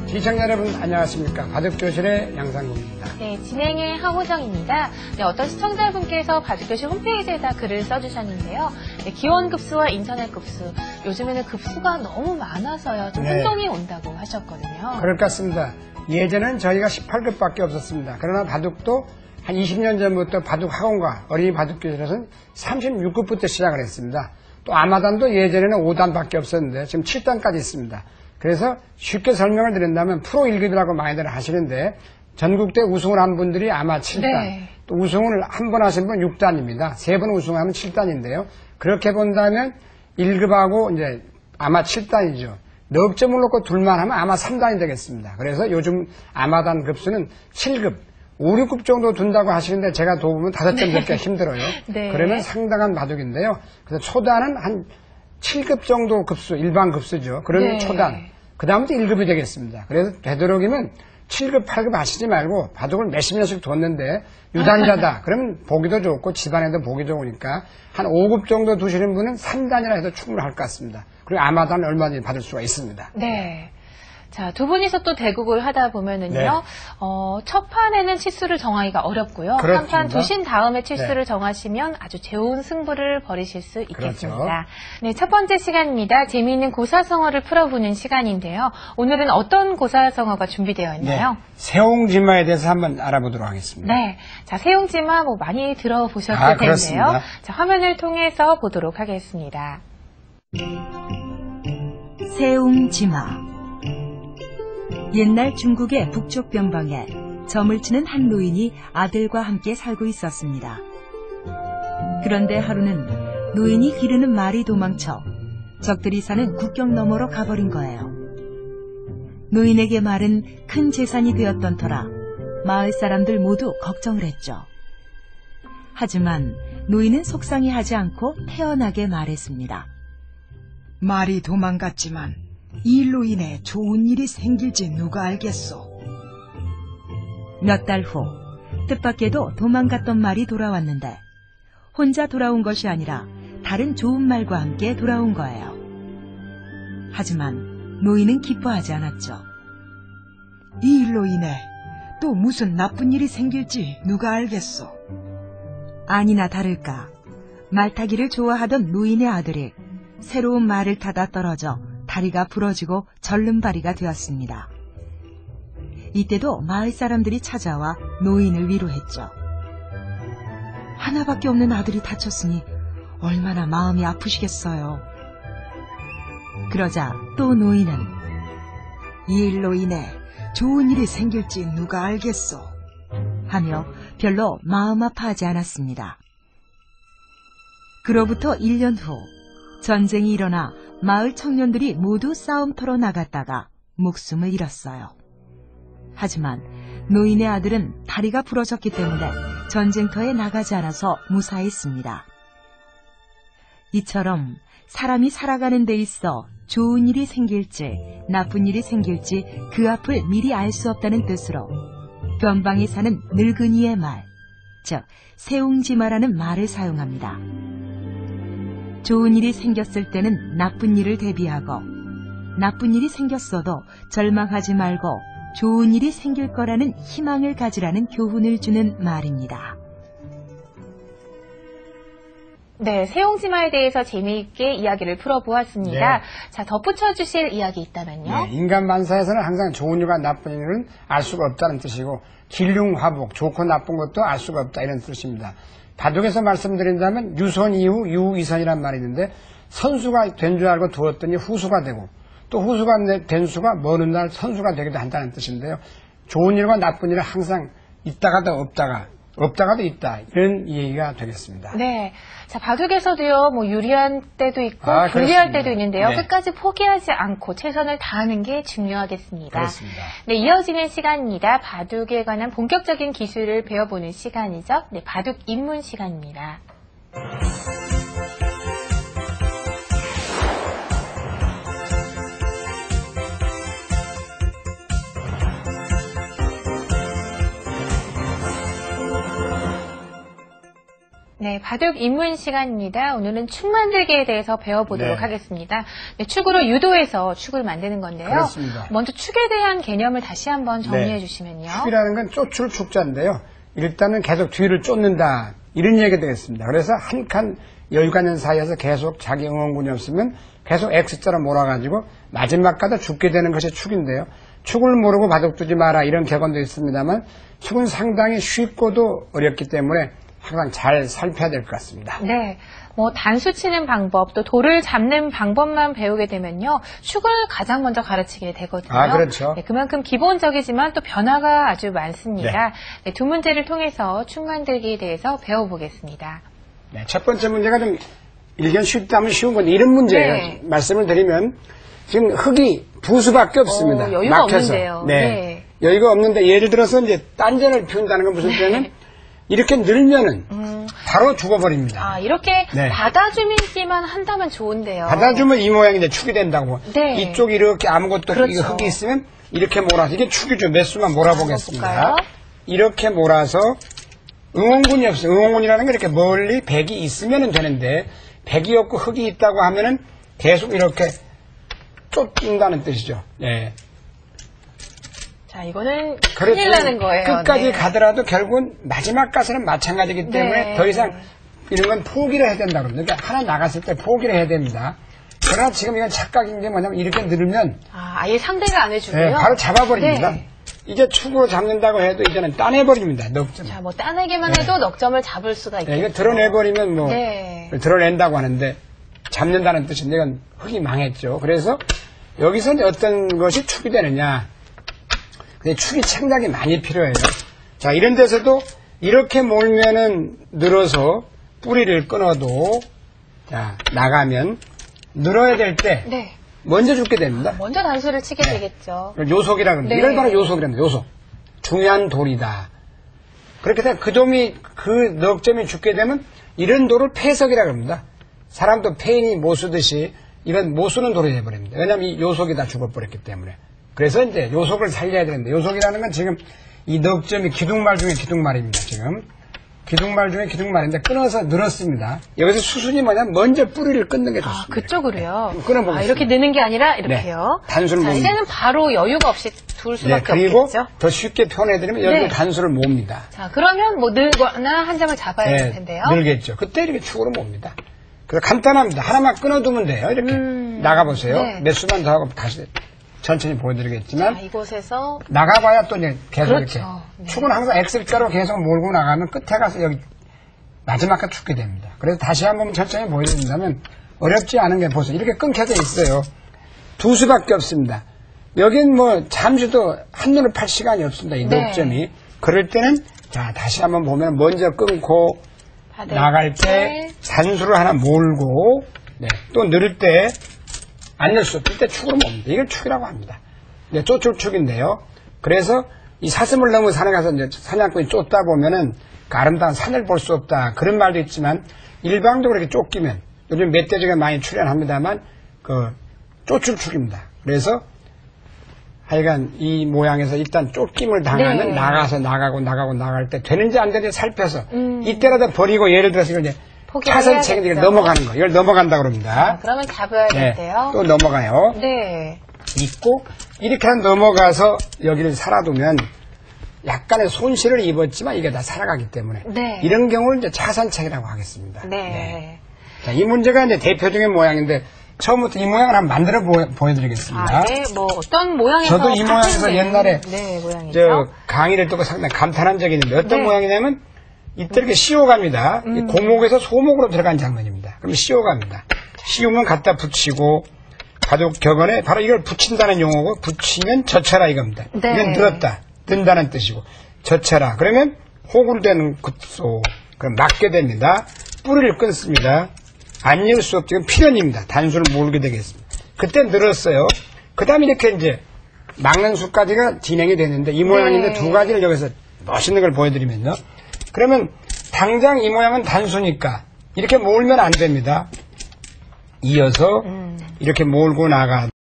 시청자 여러분 안녕하십니까. 바둑교실의 양상국입니다. 네, 진행의 하호정입니다. 네, 어떤 시청자분께서 바둑교실 홈페이지에다 글을 써주셨는데요. 네, 기원급수와 인터넷급수, 요즘에는 급수가 너무 많아서요. 좀 혼동이 온다고 하셨거든요. 그럴 것 같습니다. 예전엔 저희가 18급밖에 없었습니다. 그러나 바둑도 한 20년 전부터 바둑학원과 어린이 바둑교실에서는 36급부터 시작을 했습니다. 또 아마단도 예전에는 5단밖에 없었는데 지금 7단까지 있습니다. 그래서 쉽게 설명을 드린다면 프로 1급이라고 많이들 하시는데 전국대 우승을 한 분들이 아마 7단, 네. 또 우승을 한 번 하신 분 6단입니다. 3번 우승하면 7단인데요. 그렇게 본다면 1급하고 이제 아마 7단이죠. 넉 점을 놓고 둘만 하면 아마 3단이 되겠습니다. 그래서 요즘 아마단 급수는 7급, 5, 6급 정도 둔다고 하시는데 제가 도보면 5점 넣기가 힘들어요. 네. 그러면 상당한 바둑인데요. 그래서 초단은 한 7급 정도 급수, 일반 급수죠. 그런 네. 초단. 그 다음부터 1급이 되겠습니다. 그래서 되도록이면 7급, 8급 하시지 말고 바둑을 몇십 년씩 뒀는데 유단자다. 그러면 보기도 좋고 집안에도 보기 좋으니까 한 5급 정도 두시는 분은 3단이라 해도 충분할 것 같습니다. 그리고 아마단 얼마든지 받을 수가 있습니다. 네. 자, 두 분이서 또 대국을 하다 보면은요, 네. 첫 판에는 치수를 정하기가 어렵고요. 한 그렇습니다. 판 두신 다음에 치수를 네. 정하시면 아주 좋은 승부를 벌이실 수 있겠습니다. 그렇죠. 네, 첫 번째 시간입니다. 재미있는 고사성어를 풀어보는 시간인데요. 오늘은 어떤 고사성어가 준비되어 있나요? 세옹지마에 대해서 한번 알아보도록 하겠습니다. 네. 자, 세옹지마 뭐 많이 들어보셨을 텐데요. 그렇습니다. 자, 화면을 통해서 보도록 하겠습니다. 세옹지마. 옛날 중국의 북쪽 변방에 점을 치는 한 노인이 아들과 함께 살고 있었습니다. 그런데 하루는 노인이 기르는 말이 도망쳐 적들이 사는 국경 너머로 가버린 거예요. 노인에게 말은 큰 재산이 되었던 터라 마을 사람들 모두 걱정을 했죠. 하지만 노인은 속상해하지 않고 태연하게 말했습니다. 말이 도망갔지만 이 일로 인해 좋은 일이 생길지 누가 알겠소. 몇 달 후 뜻밖에도 도망갔던 말이 돌아왔는데 혼자 돌아온 것이 아니라 다른 좋은 말과 함께 돌아온 거예요. 하지만 노인은 기뻐하지 않았죠. 이 일로 인해 또 무슨 나쁜 일이 생길지 누가 알겠소. 아니나 다를까 말타기를 좋아하던 노인의 아들이 새로운 말을 타다 떨어져 다리가 부러지고 절름발이가 되었습니다. 이때도 마을 사람들이 찾아와 노인을 위로했죠. 하나밖에 없는 아들이 다쳤으니 얼마나 마음이 아프시겠어요. 그러자 또 노인은 이 일로 인해 좋은 일이 생길지 누가 알겠소. 하며 별로 마음 아파하지 않았습니다. 그로부터 1년 후 전쟁이 일어나 마을 청년들이 모두 싸움터로 나갔다가 목숨을 잃었어요. 하지만 노인의 아들은 다리가 부러졌기 때문에 전쟁터에 나가지 않아서 무사했습니다. 이처럼 사람이 살아가는 데 있어 좋은 일이 생길지 나쁜 일이 생길지 그 앞을 미리 알 수 없다는 뜻으로 변방에 사는 늙은이의 말, 즉 세옹지마라는 말을 사용합니다. 좋은 일이 생겼을 때는 나쁜 일을 대비하고 나쁜 일이 생겼어도 절망하지 말고 좋은 일이 생길 거라는 희망을 가지라는 교훈을 주는 말입니다. 네, 세옹지마에 대해서 재미있게 이야기를 풀어보았습니다. 네. 자, 덧붙여 주실 이야기 있다면요. 네, 인간 만사에서는 항상 좋은 일과 나쁜 일은 알 수가 없다는 뜻이고 길흉화복, 좋고 나쁜 것도 알 수가 없다 이런 뜻입니다. 바둑에서 말씀드린다면 유선 이후 유이선이란 말이 있는데 선수가 된 줄 알고 두었더니 후수가 되고 또 후수가 된 수가 먼 훗날 선수가 되기도 한다는 뜻인데요. 좋은 일과 나쁜 일은 항상 있다가도 없다가도 있다 이런 얘기가 되겠습니다. 네. 자, 바둑에서도요, 뭐, 유리한 때도 있고, 불리할 그렇습니다. 때도 있는데요. 네. 끝까지 포기하지 않고 최선을 다하는 게 중요하겠습니다. 그렇습니다. 네, 이어지는 시간입니다. 바둑에 관한 본격적인 기술을 배워보는 시간이죠. 네, 바둑 입문 시간입니다. 네, 바둑 입문 시간입니다. 오늘은 축 만들기에 대해서 배워보도록 네. 하겠습니다. 네, 축으로 유도해서 축을 만드는 건데요. 그렇습니다. 먼저 축에 대한 개념을 다시 한번 정리해 네. 주시면요. 축이라는 건 쫓을 축자인데요. 일단은 계속 뒤를 쫓는다. 이런 얘기가 되겠습니다. 그래서 한 칸 여유가 있는 사이에서 계속 자기 응원군이 없으면 계속 X자로 몰아가지고 마지막까지 죽게 되는 것이 축인데요. 축을 모르고 바둑 두지 마라 이런 격언도 있습니다만 축은 상당히 쉽고도 어렵기 때문에 항상 잘 살펴야 될 것 같습니다. 네, 뭐 단수 치는 방법, 또 돌을 잡는 방법만 배우게 되면요, 축을 가장 먼저 가르치게 되거든요. 아, 그렇죠. 네, 그만큼 기본적이지만 또 변화가 아주 많습니다. 네, 두 문제를 통해서 축 만들기에 대해서 배워보겠습니다. 네, 첫 번째 문제가 좀 일견 쉽다면 쉬운 건데 이런 문제예요. 네. 말씀을 드리면 지금 흙이 부수밖에 없습니다. 여유가 막혀서. 없는데요. 네. 네. 여유가 없는데 예를 들어서 이제 딴전을 피운다는 건 무슨 때는 이렇게 늘면은 바로 죽어버립니다. 아, 이렇게 네. 받아주기만 한다면 좋은데요. 받아주면 이 모양이 이제 축이 된다고. 네. 이쪽이 이렇게 아무것도 그렇죠. 이게 흙이 있으면 이렇게 몰아서 이게 축이죠. 몇 수만 몰아보겠습니다. 볼까요? 이렇게 몰아서 응원군이 없어요. 응원군이라는 건 이렇게 멀리 백이 있으면 되는데 백이 없고 흙이 있다고 하면은 계속 이렇게 쫓는다는 뜻이죠. 네. 자, 이거는 그렇죠. 큰일 나는 거예요. 끝까지 네. 가더라도 결국은 마지막까지는 마찬가지이기 때문에 네. 더 이상 이런 건 포기를 해야 된다고 그럽니다. 그러니까 하나 나갔을 때 포기를 해야 됩니다. 그러나 지금 이건 착각인 게 뭐냐면 이렇게 늘면 아예 상대가 안 해주고요. 네, 바로 잡아버립니다. 네. 이게 축으로 잡는다고 해도 이제는 따내버립니다. 넉점. 자, 뭐 따내기만 해도 넉점을 잡을 수가 있겠죠. 네, 이거 드러내버리면 뭐 네. 드러낸다고 하는데 잡는다는 뜻인데 이건 흙이 망했죠. 그래서 여기서 이제 어떤 것이 축이 되느냐. 근데 축이 생각이 많이 필요해요. 자, 이런 데서도 이렇게 몰면은 늘어서 뿌리를 끊어도 자, 나가면 늘어야 될 때 네. 먼저 죽게 됩니다. 먼저 단수를 치게 되겠죠. 요속이라고 합니다. 네. 이걸 바로 요속이랍니다. 요속. 중요한 돌이다. 그렇게 되면 그 넉점이 죽게 되면 이런 돌을 폐석이라고 합니다. 사람도 폐인이 못 쓰듯이 이건 못 쓰는 돌이 돼버립니다. 왜냐하면 이 요속이 다 죽어버렸기 때문에. 그래서 이제 요속을 살려야 되는데 요속이라는 건 지금 이 넉점이 기둥말 중에 기둥말입니다. 지금 기둥말 중에 기둥말인데 끊어서 늘었습니다. 여기서 수순이 뭐냐면 먼저 뿌리를 끊는 게 좋습니다. 아, 그쪽으로요. 네. 끊어보겠습니다. 이렇게 느는 게 아니라 이렇게요. 네. 단수를 자, mov니다. 이제는 바로 여유가 없이 둘 네, 수밖에 그리고 없겠죠. 더 쉽게 표현해드리면 여기를 네. 단수를 몹니다. 자, 그러면 뭐 늘거나 한 점을 잡아야 될 네, 텐데요. 늘겠죠. 그때 이렇게 축으로 몹니다. 그래서 간단합니다. 하나만 끊어두면 돼요. 이렇게 나가보세요. 네. 몇 수만 더 하고 다시 천천히 보여드리겠지만 자, 이곳에서 나가봐야 또 이제 계속 그렇죠. 이렇게 네. 축은 항상 X자로 계속 몰고 나가면 끝에 가서 여기 마지막까지 죽게 됩니다. 그래서 다시 한번 천천히 보여드린다면 어렵지 않은 게 보세요. 이렇게 끊겨져 있어요. 두 수밖에 없습니다. 여긴 뭐 잠시도 한눈을 팔 시간이 없습니다. 이 네. 녹점이. 그럴 때는 자 다시 한번 보면 먼저 끊고 받을 나갈 때 단수를 하나 몰고 네, 또 늘을 때 안 늘 수 없을 때 축으로 몹니다. 이걸 축이라고 합니다. 네, 쫓을축인데요. 그래서 이 사슴을 넘어 산에 가서 이제 사냥꾼이 쫓다 보면은 그 아름다운 산을 볼 수 없다. 그런 말도 있지만 일방적으로 이렇게 쫓기면 요즘 멧돼지가 많이 출연합니다만 그 쫓을축입니다. 그래서 하여간 이 모양에서 일단 쫓김을 당하면 네. 나가서 나갈 때 되는지 안 되는지 살펴서 이때라도 버리고 예를 들어서 이걸 이제 포기를 차선 책임지게 해야겠죠. 넘어가는 거. 이걸 넘어간다고 그럽니다. 자, 그러면 잡아야 네, 되는데요. 또 넘어가요. 네. 있고 이렇게 넘어가서 여기를 살아두면 약간의 손실을 입었지만 이게 다 살아가기 때문에 네. 이런 경우를 이제 차선책이라고 하겠습니다. 네. 자, 이 문제가 이제 대표적인 모양인데 처음부터 이 모양을 한번 만들어 보여드리겠습니다. 아, 네. 뭐 어떤 모양에서 저도 이 모양에서 파생된, 옛날에 네, 모양이죠. 저 강의를 듣고 상당히 감탄한 적이 있는데 어떤 네. 모양이냐면 이때 이렇게 씌워갑니다. 이 고목에서 소목으로 들어간 장면입니다. 그럼 씌워갑니다. 씌우면 갖다 붙이고 바둑 격언에 바로 이걸 붙인다는 용어고 붙이면 젖혀라 이겁니다. 네. 이건 늘었다, 든다는 뜻이고 젖혀라. 그러면 호구로 되는 급소. 그럼 맞게 됩니다. 뿌리를 끊습니다. 안 열 수 없죠. 이건 필연입니다. 단수를 몰게 되겠습니다. 그때 늘었어요. 그 다음에 이렇게 이제 막는 수까지가 진행이 되는데 이 모양인데 네. 두 가지를 여기서 멋있는 걸 보여드리면요. 그러면 당장 이 모양은 단수니까 이렇게 몰면 안 됩니다. 이어서 이렇게 몰고 나가